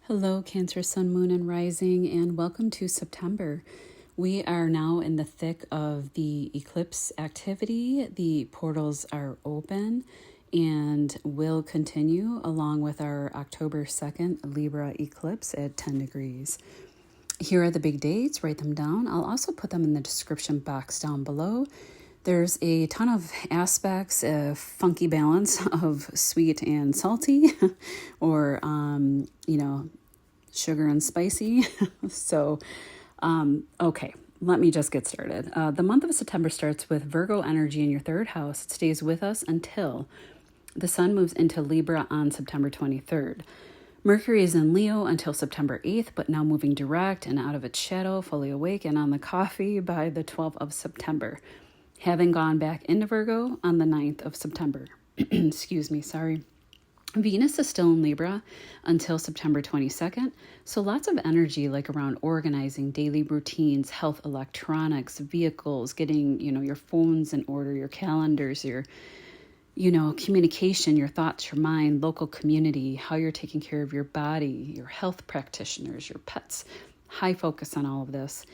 Hello, Cancer, Sun, Moon, and Rising, and welcome to September. We are now in the thick of the eclipse activity. The portals are open and will continue along with our October 2nd Libra eclipse at 10 degrees. Here are the big dates. Write them down. I'll also put them in the description box down below. There's a ton of aspects, a funky balance of sweet and salty, or, sugar and spicy. Okay, let me just get started. The month of September starts with Virgo energy in your third house. It stays with us until the sun moves into Libra on September 23rd. Mercury is in Leo until September 8th, but now moving direct and out of its shadow, fully awake and on the coffee by the 12th of September. Having gone back into Virgo on the 9th of September. Excuse me, sorry. Venus is still in Libra until September 22nd, so lots of energy like around organizing, daily routines, health, electronics, vehicles, getting, your phones in order, your calendars, your, communication, your thoughts, your mind, local community, how you're taking care of your body, your health practitioners, your pets. High focus on all of this.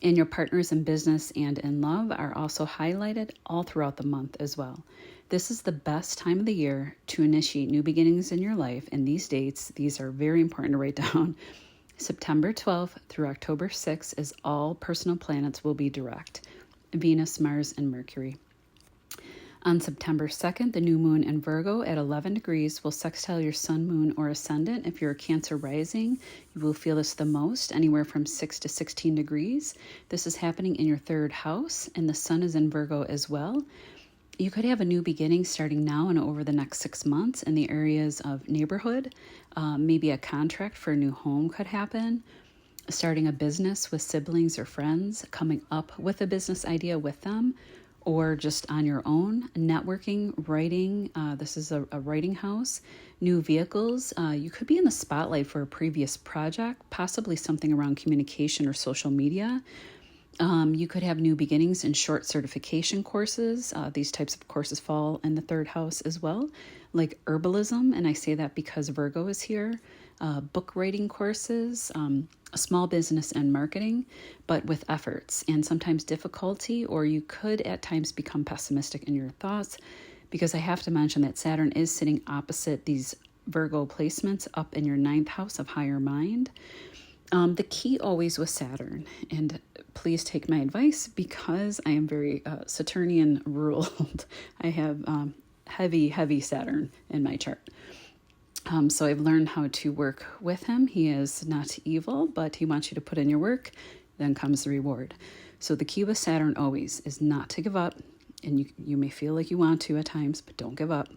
And your partners in business and in love are also highlighted all throughout the month as well. This is the best time of the year to initiate new beginnings in your life. And these dates, these are very important to write down. September 12th through October 6th, as all personal planets will be direct. Venus, Mars, and Mercury. On September 2nd, the new moon in Virgo at 11 degrees will sextile your sun, moon, or ascendant. If you're a Cancer rising, you will feel this the most, anywhere from 6 to 16 degrees. This is happening in your third house, and the sun is in Virgo as well. You could have a new beginning starting now and over the next 6 months in the areas of neighborhood. Maybe a contract for a new home could happen. Starting a business with siblings or friends, coming up with a business idea with them, or just on your own, networking, writing. This is a writing house, new vehicles. You could be in the spotlight for a previous project, possibly something around communication or social media. You could have new beginnings in short certification courses. These types of courses fall in the third house as well, like herbalism, and I say that because Virgo is here, book writing courses, small business and marketing, but with efforts and sometimes difficulty, or you could at times become pessimistic in your thoughts, because I have to mention that Saturn is sitting opposite these Virgo placements up in your 9th house of higher mind. The key always with Saturn, and please take my advice because I am very Saturnian ruled. I have heavy Saturn in my chart. So I've learned how to work with him. He is not evil, but he wants you to put in your work. Then comes the reward. So the key with Saturn always is not to give up. And you may feel like you want to at times, but don't give up.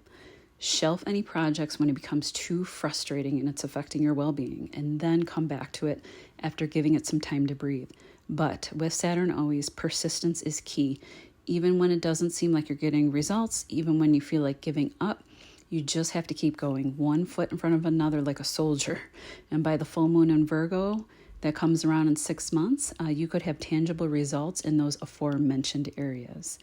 Shelf any projects when it becomes too frustrating and it's affecting your well-being, and then come back to it after giving it some time to breathe. But with Saturn always, persistence is key. Even when it doesn't seem like you're getting results, even when you feel like giving up, you just have to keep going, one foot in front of another like a soldier. And by the full moon in Virgo that comes around in 6 months, you could have tangible results in those aforementioned areas.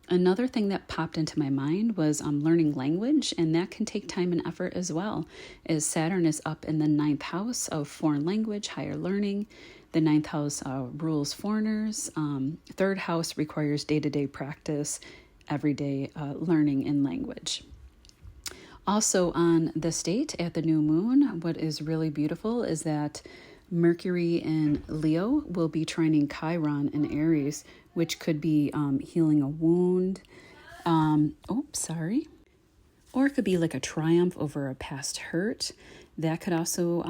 Another thing that popped into my mind was learning language, and that can take time and effort as well, as Saturn is up in the 9th house of foreign language, higher learning. The 9th house rules foreigners. 3rd house requires day-to-day practice, everyday learning in language. Also on this date at the new moon, what is really beautiful is that Mercury in Leo will be trining Chiron in Aries, which could be healing a wound. Or it could be like a triumph over a past hurt. That could also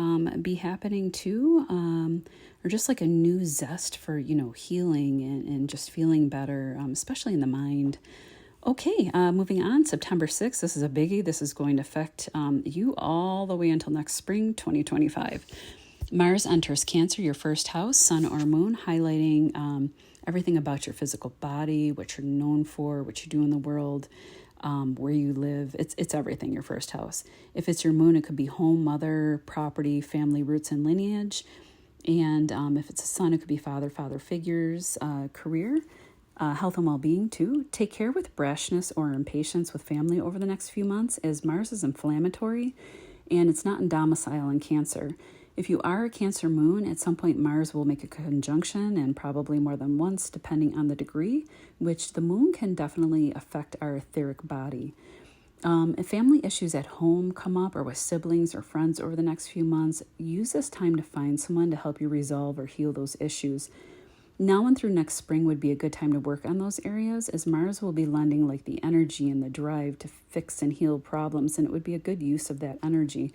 be happening too. Or just like a new zest for, healing and just feeling better, especially in the mind. Okay, moving on, September 6th, this is a biggie. This is going to affect you all the way until next spring, 2025. Mars enters Cancer, your first house, sun or moon, highlighting everything about your physical body, what you're known for, what you do in the world, where you live. It's everything, your first house. If it's your moon, it could be home, mother, property, family, roots, and lineage. And if it's a sun, it could be father figures, career. Health and well-being too. Take care with brashness or impatience with family over the next few months, as Mars is inflammatory and it's not in domicile in Cancer. If you are a Cancer moon, at some point Mars will make a conjunction, and probably more than once, depending on the degree, which the moon can definitely affect our etheric body. If family issues at home come up or with siblings or friends over the next few months, use this time to find someone to help you resolve or heal those issues. Now and through next spring would be a good time to work on those areas, as Mars will be lending like the energy and the drive to fix and heal problems, and it would be a good use of that energy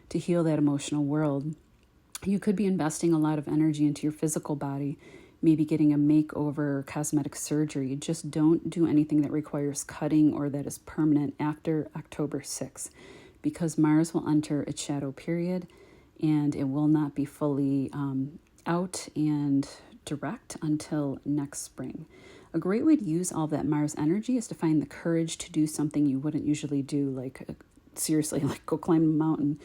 to heal that emotional world. You could be investing a lot of energy into your physical body, maybe getting a makeover or cosmetic surgery. Just don't do anything that requires cutting or that is permanent after October 6th, because Mars will enter its shadow period and it will not be fully out and direct until next spring. A great way to use all that Mars energy is to find the courage to do something you wouldn't usually do, like seriously, like go climb a mountain.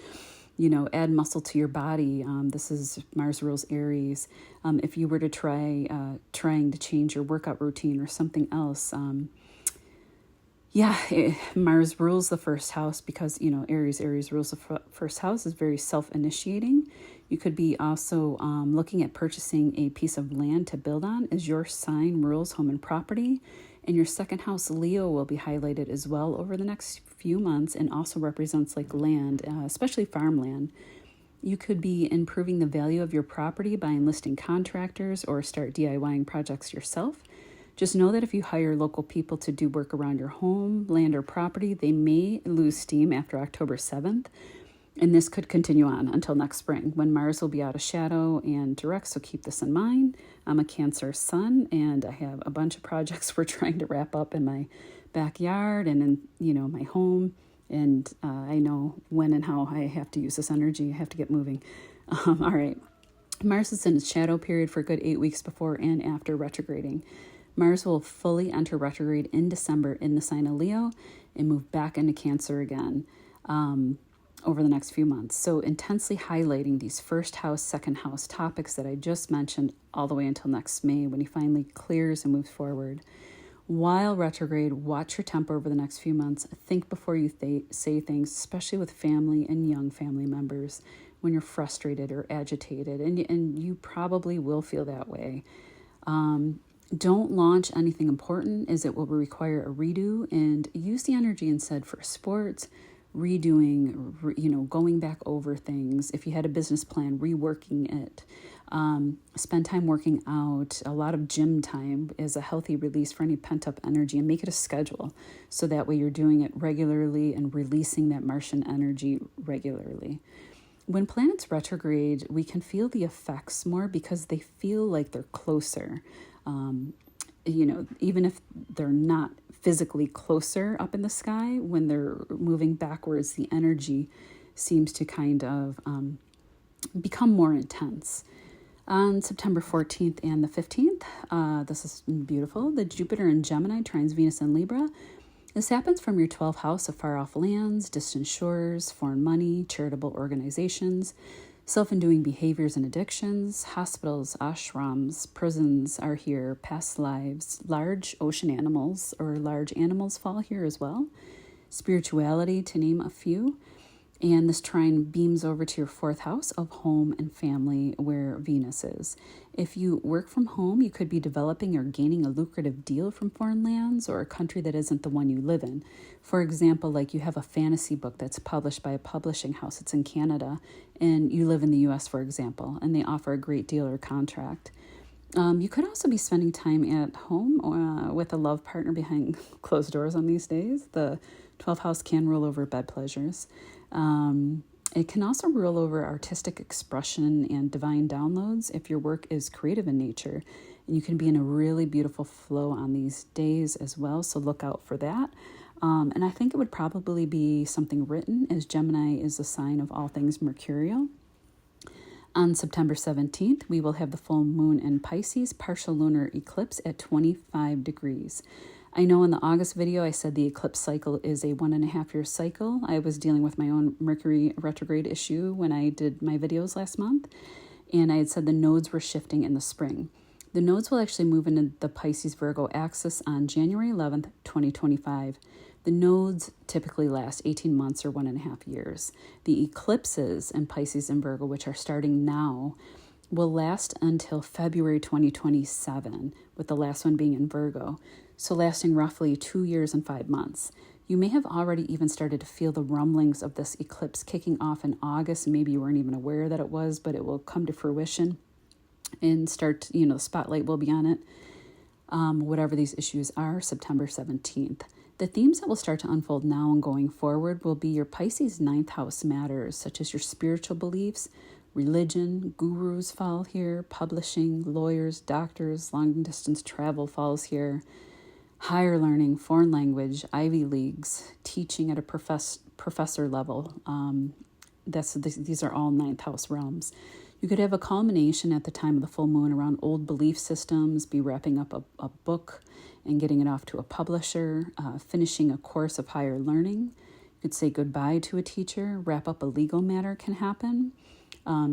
Add muscle to your body. This is Mars rules Aries. If you were to trying to change your workout routine or something else, Mars rules the first house because, Aries rules the first house, is very self-initiating. You could be also looking at purchasing a piece of land to build on, as your sign rules home and property. And your second house, Leo, will be highlighted as well over the next few months and also represents like land, especially farmland. You could be improving the value of your property by enlisting contractors or start DIYing projects yourself. Just know that if you hire local people to do work around your home, land, or property, they may lose steam after October 7th. And this could continue on until next spring, when Mars will be out of shadow and direct, so keep this in mind. I'm a Cancer sun, and I have a bunch of projects we're trying to wrap up in my backyard and in, my home. And I know when and how I have to use this energy. I have to get moving. All right. Mars is in its shadow period for a good 8 weeks before and after retrograding. Mars will fully enter retrograde in December in the sign of Leo and move back into Cancer again. Over the next few months. So intensely highlighting these first house, second house topics that I just mentioned all the way until next May, when he finally clears and moves forward. While retrograde, watch your temper over the next few months. Think before you say things, especially with family and young family members, when you're frustrated or agitated, and you probably will feel that way. Don't launch anything important, as it will require a redo, and use the energy instead for sports, redoing, going back over things. If you had a business plan, reworking it. Spend time working out. A lot of gym time is a healthy release for any pent-up energy, and make it a schedule, so that way you're doing it regularly and releasing that Martian energy regularly. When planets retrograde, we can feel the effects more because they feel like they're closer. Even if they're not physically closer up in the sky, when they're moving backwards, the energy seems to kind of become more intense. On September 14th and the 15th, this is beautiful, the Jupiter in Gemini trines Venus in Libra. This happens from your 12th house of far-off lands, distant shores, foreign money, charitable organizations, self-induing behaviors and addictions. Hospitals, ashrams, prisons are here, past lives, large ocean animals or large animals fall here as well. Spirituality, to name a few. And this trine beams over to your 4th house of home and family, where Venus is. If you work from home, you could be developing or gaining a lucrative deal from foreign lands or a country that isn't the one you live in. For example, like you have a fantasy book that's published by a publishing house. It's in Canada, and you live in the US, for example, and they offer a great deal or contract. You could also be spending time at home with a love partner behind closed doors on these days. The 12th house can rule over bed pleasures. It can also rule over artistic expression and divine downloads if your work is creative in nature. And you can be in a really beautiful flow on these days as well, so look out for that. And I think it would probably be something written, as Gemini is a sign of all things mercurial. On September 17th, we will have the full moon in Pisces, partial lunar eclipse at 25 degrees. I know in the August video I said the eclipse cycle is a 1.5-year cycle. I was dealing with my own Mercury retrograde issue when I did my videos last month, and I had said the nodes were shifting in the spring. The nodes will actually move into the Pisces-Virgo axis on January 11th, 2025. The nodes typically last 18 months or 1.5 years. The eclipses in Pisces and Virgo, which are starting now, will last until February 2027, with the last one being in Virgo, so lasting roughly 2 years and 5 months. You may have already even started to feel the rumblings of this eclipse kicking off in August. Maybe you weren't even aware that it was, but it will come to fruition and start, the spotlight will be on it. Whatever these issues are, September 17th. The themes that will start to unfold now and going forward will be your Pisces 9th house matters, such as your spiritual beliefs, religion, gurus fall here, publishing, lawyers, doctors, long-distance travel falls here, higher learning, foreign language, Ivy Leagues, teaching at a professor level. These are all 9th house realms. You could have a culmination at the time of the full moon around old belief systems, be wrapping up a book and getting it off to a publisher, finishing a course of higher learning. You could say goodbye to a teacher, wrap up a legal matter can happen.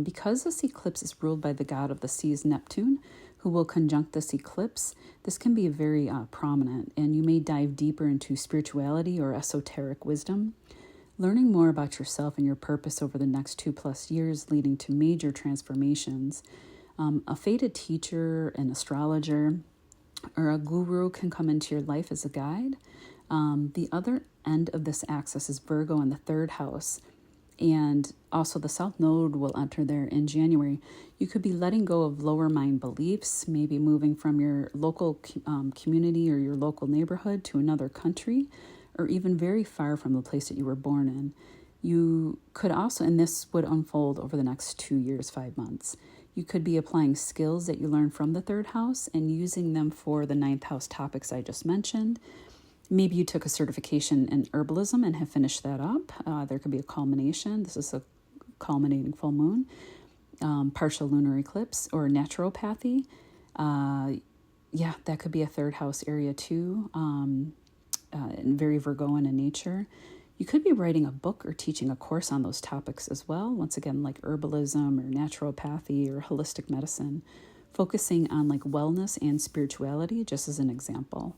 Because this eclipse is ruled by the god of the seas, Neptune, who will conjunct this eclipse, this can be very prominent, and you may dive deeper into spirituality or esoteric wisdom. Learning more about yourself and your purpose over the next 2+ years, leading to major transformations. A fated teacher, an astrologer, or a guru can come into your life as a guide. The other end of this axis is Virgo in the 3rd house, and also the South Node will enter there in January. You could be letting go of lower mind beliefs, maybe moving from your local community or your local neighborhood to another country, or even very far from the place that you were born in. You could also, and this would unfold over the next 2 years, 5 months. You could be applying skills that you learned from the 3rd house and using them for the 9th house topics I just mentioned. Maybe you took a certification in herbalism and have finished that up. There could be a culmination. This is a culminating full moon, partial lunar eclipse, or naturopathy. That could be a 3rd house area too. And very Virgoan in nature. You could be writing a book or teaching a course on those topics as well. Once again, like herbalism or naturopathy or holistic medicine, focusing on like wellness and spirituality, just as an example.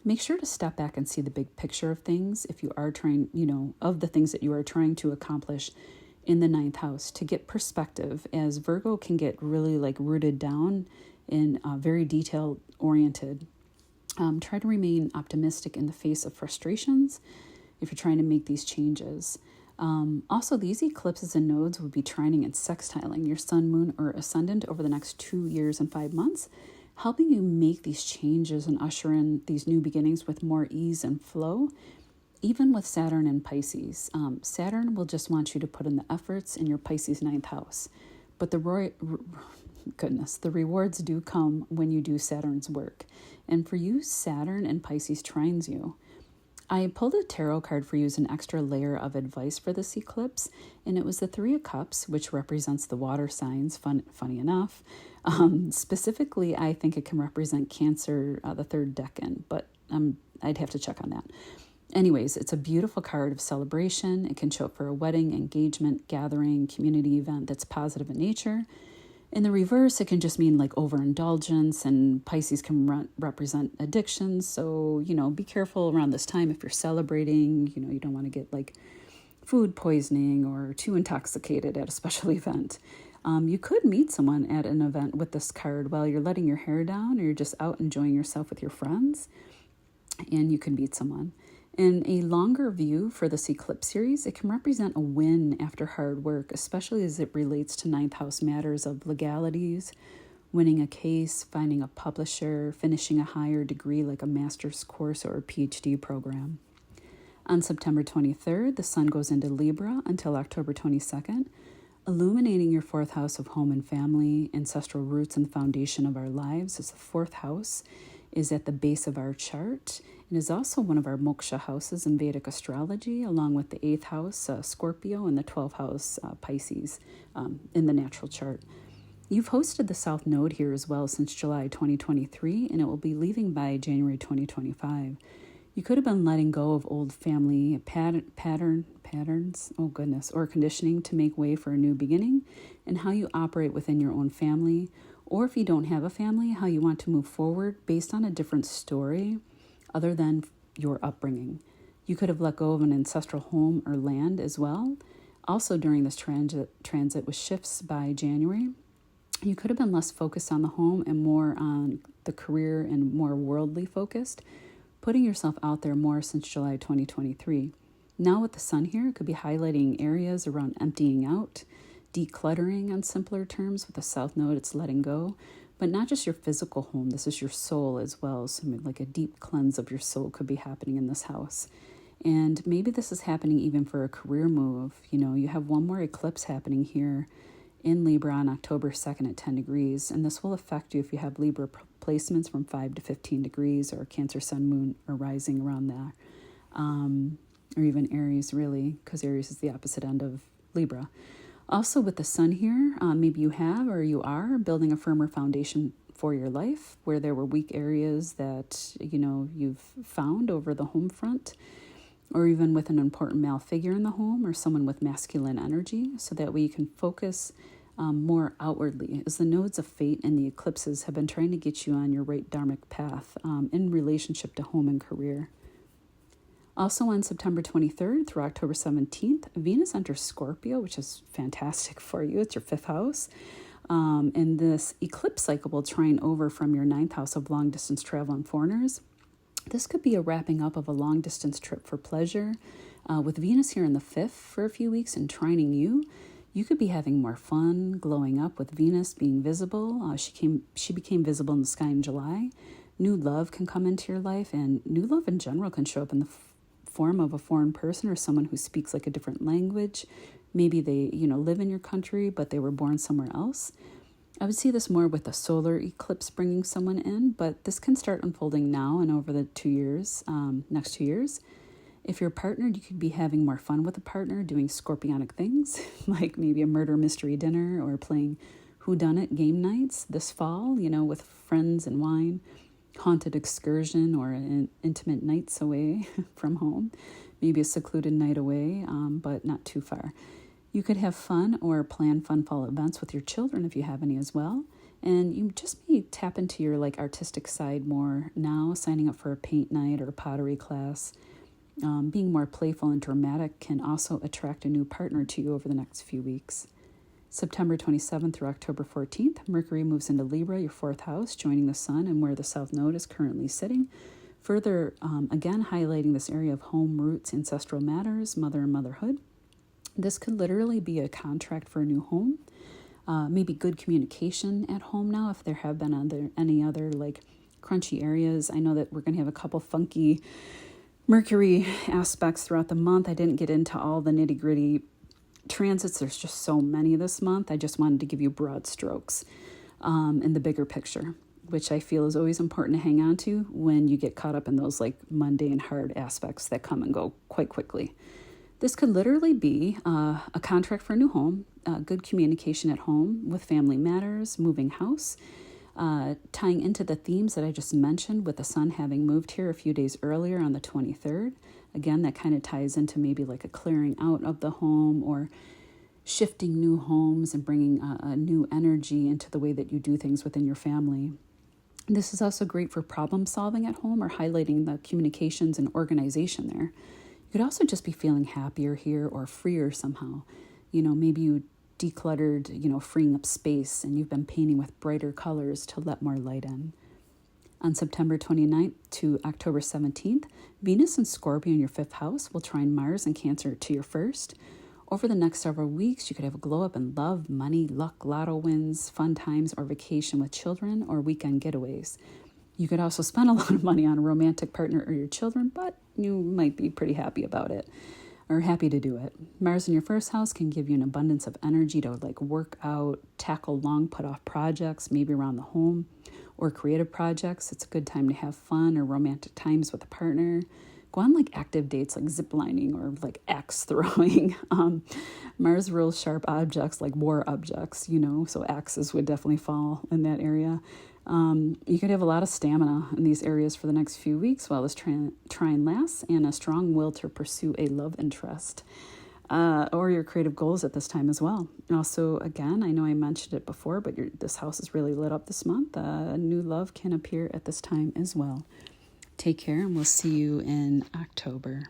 Make sure to step back and see the big picture of things if you are trying, of the things that you are trying to accomplish in the 9th house, to get perspective, as Virgo can get really like rooted down and very detail oriented. Try to remain optimistic in the face of frustrations if you're trying to make these changes. Also, these eclipses and nodes will be trining and sextiling your sun, moon, or ascendant over the next 2 years and 5 months, helping you make these changes and usher in these new beginnings with more ease and flow, even with Saturn and Pisces. Saturn will just want you to put in the efforts in your Pisces 9th house. But the rewards do come when you do Saturn's work. And for you, Saturn and Pisces trines you. I pulled a tarot card for you as an extra layer of advice for this eclipse, and it was the 3 of Cups, which represents the water signs, funny enough. Specifically, I think it can represent Cancer, the 3rd decan, but I'd have to check on that. Anyways, it's a beautiful card of celebration. It can show up for a wedding, engagement, gathering, community event that's positive in nature. In the reverse, it can just mean like overindulgence, and Pisces can represent addictions. So, be careful around this time if you're celebrating. You don't want to get like food poisoning or too intoxicated at a special event. You could meet someone at an event with this card while you're letting your hair down, or you're just out enjoying yourself with your friends, and you can meet someone. In a longer view for this eclipse series, it can represent a win after hard work, especially as it relates to 9th house matters of legalities, winning a case, finding a publisher, finishing a higher degree like a master's course or a PhD program. On September 23rd, the sun goes into Libra until October 22nd, illuminating your 4th house of home and family, ancestral roots, and the foundation of our lives, as the 4th house is at the base of our chart and is also one of our moksha houses in Vedic astrology, along with the 8th house, Scorpio, and the 12th house, Pisces, in the natural chart. You've hosted the South Node here as well since July 2023, and it will be leaving by January 2025. You could have been letting go of old family patterns, or conditioning to make way for a new beginning, and how you operate within your own family, or if you don't have a family, how you want to move forward based on a different story other than your upbringing. You could have let go of an ancestral home or land as well. Also during this transit with shifts by January, you could have been less focused on the home and more on the career and more worldly focused, putting yourself out there more since July 2023. Now with the sun here, it could be highlighting areas around emptying out, decluttering on simpler terms. With the south node, it's letting go, but not just your physical home. This is your soul as well. So like a deep cleanse of your soul could be happening in this house. And maybe this is happening even for a career move. You have one more eclipse happening here in Libra on October 2nd at 10 degrees. And this will affect you if you have Libra placements from 5 to 15 degrees or Cancer, Sun, Moon, or rising around there. Or even Aries, really, because Aries is the opposite end of Libra. Also with the sun here, maybe you have or you are building a firmer foundation for your life where there were weak areas that, you've found over the home front, or even with an important male figure in the home or someone with masculine energy, so that way you can focus more outwardly, as the nodes of fate and the eclipses have been trying to get you on your right dharmic path in relationship to home and career. Also on September 23rd through October 17th, Venus enters Scorpio, which is fantastic for you. It's your 5th house. And this eclipse cycle will trine over from your 9th house of long distance travel and foreigners. This could be a wrapping up of a long distance trip for pleasure. With Venus here in the 5th for a few weeks and trining you, you could be having more fun, glowing up with Venus being visible. She became visible in the sky in July. New love can come into your life, and new love in general can show up in the form of a foreign person or someone who speaks like a different language. Maybe they, live in your country, but they were born somewhere else. I would see this more with a solar eclipse bringing someone in, but this can start unfolding now and over the 2 years, next 2 years. If you're partnered, you could be having more fun with a partner, doing scorpionic things, like maybe a murder mystery dinner or playing whodunit game nights this fall, with friends and wine, haunted excursion or an intimate nights away from home, maybe a secluded night away, but not too far. You could have fun or plan fun fall events with your children if you have any as well. And you just may tap into your artistic side more now, signing up for a paint night or a pottery class. Being more playful and dramatic can also attract a new partner to you over the next few weeks. September 27th through October 14th, Mercury moves into Libra, your 4th house, joining the sun and where the south node is currently sitting. Further, again, highlighting this area of home, roots, ancestral matters, mother and motherhood. This could literally be a contract for a new home. Maybe good communication at home now if there have been any other crunchy areas. I know that we're going to have a couple funky Mercury aspects throughout the month. I didn't get into all the nitty-gritty transits. There's just so many this month. I just wanted to give you broad strokes in the bigger picture, which I feel is always important to hang on to when you get caught up in those mundane, hard aspects that come and go quite quickly. This could literally be a contract for a new home, good communication at home with family matters, moving house, tying into the themes that I just mentioned with the sun having moved here a few days earlier on the 23rd. Again, that kind of ties into maybe a clearing out of the home or shifting new homes and bringing a new energy into the way that you do things within your family. This is also great for problem solving at home or highlighting the communications and organization there. You could also just be feeling happier here or freer somehow. Maybe you decluttered, freeing up space, and you've been painting with brighter colors to let more light in. On September 29th to October 17th, Venus and Scorpio in your 5th house will trine Mars and Cancer to your 1st. Over the next several weeks, you could have a glow up in love, money, luck, lotto wins, fun times, or vacation with children or weekend getaways. You could also spend a lot of money on a romantic partner or your children, but you might be pretty happy about it or happy to do it. Mars in your 1st house can give you an abundance of energy to work out, tackle long put off projects, maybe around the home or creative projects. It's a good time to have fun or romantic times with a partner. Go on active dates like zip lining or axe throwing. Mars rules sharp objects like war objects, so axes would definitely fall in that area. You could have a lot of stamina in these areas for the next few weeks while this trine lasts, and a strong will to pursue a love interest or your creative goals at this time as well. Also, again, I know I mentioned it before, but this house is really lit up this month. New love can appear at this time as well. Take care, and we'll see you in October.